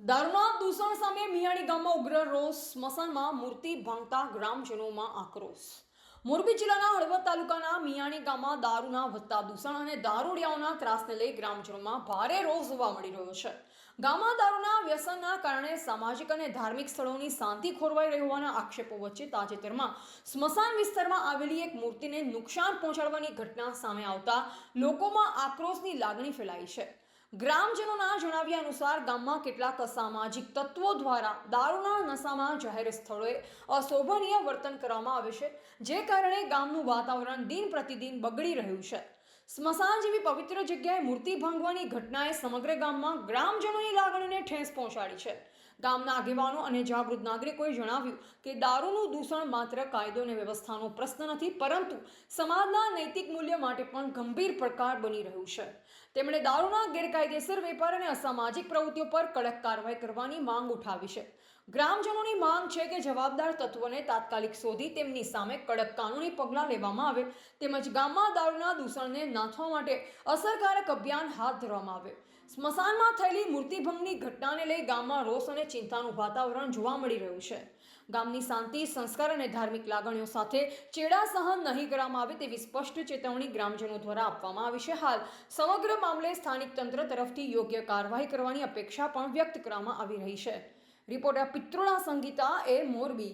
દારૂના દૂષણ સામે મિયાણી ગામમાં ઉગ્ર રોષ. સ્મશાનમાં મૂર્તિ ભાંગતા ગ્રામજનોમાં આક્રોશ. મોરબી જિલ્લાના હળવદ તાલુકાના મિયાણી ગામમાં દારૂના વધતા દૂષણ અને દારૂડિયાઓના ત્રાસને લઈ ગ્રામજનોમાં ભારે રોષ જોવા મળી રહ્યો છે. ગામમાં દારૂના વ્યસનના કારણે સામાજિક અને ધાર્મિક સ્થળોની શાંતિ ખોરવાઈ રહી હોવાના આક્ષેપો વચ્ચે તાજેતરમાં સ્મશાન વિસ્તારમાં આવેલી એક મૂર્તિને નુકસાન પહોંચાડવાની ઘટના સામે આવતા લોકોમાં આક્રોશની લાગણી ફેલાઈ છે. ગ્રામજનોના જણાવ્યા અનુસાર ગામમાં કેટલાક અસામાજિક તત્વો દ્વારા દારૂના નશામાં જાહેર સ્થળોએ અશોભનીય વર્તન કરવામાં આવે છે, જે કારણે ગામનું વાતાવરણ દિન પ્રતિદિન બગડી રહ્યું છે. સ્મશાન જેવી પવિત્ર જગ્યાએ મૂર્તિ ભાંગવાની ઘટનાએ સમગ્ર ગામમાં ગ્રામજનોની લાગણીને ઠેસ પહોંચાડી છે. ગામના આગેવાનો અને જાગૃત નાગરિકોએ જણાવ્યું કે દારૂનું દૂષણ માત્ર કાયદો અને વ્યવસ્થાનો પ્રશ્ન નથી, પરંતુ સમાજના નૈતિક મૂલ્ય માટે પણ ગંભીર પડકાર બની રહ્યું છે. તેમણે દારૂના ગેરકાયદેસર વેપાર અને અસામાજિક પ્રવૃત્તિઓ પર કડક કાર્યવાહી કરવાની માંગ ઉઠાવી છે. ગ્રામજનોની માંગ છે કે જવાબદાર તત્વોને તાત્કાલિક શોધી તેમની સામે કડક કાનૂની પગલાં લેવામાં આવે, તેમજ ગામમાં દારૂના દૂષણને નાથવા માટે અસરકારક અભિયાન હાથ ધરવામાં આવે. સ્મશાનમાં થયેલી મૂર્તિભંગની ઘટનાને લઈ ગામમાં રોષ અને ચિંતાનું વાતાવરણ જોવા મળી રહ્યું છે. ગામની શાંતિ, સંસ્કાર અને ધાર્મિક લાગણીઓ સાથે ચેડા સહન નહીં કરવામાં આવે તેવી સ્પષ્ટ ચેતવણી ગ્રામજનો દ્વારા આપવામાં આવી છે. હાલ સમગ્ર મામલે સ્થાનિક તંત્ર તરફથી યોગ્ય કાર્યવાહી કરવાની અપેક્ષા પણ વ્યક્ત કરવામાં આવી રહી છે. રિપોર્ટર પિત્રોડા સંગીતા, એ મોરબી.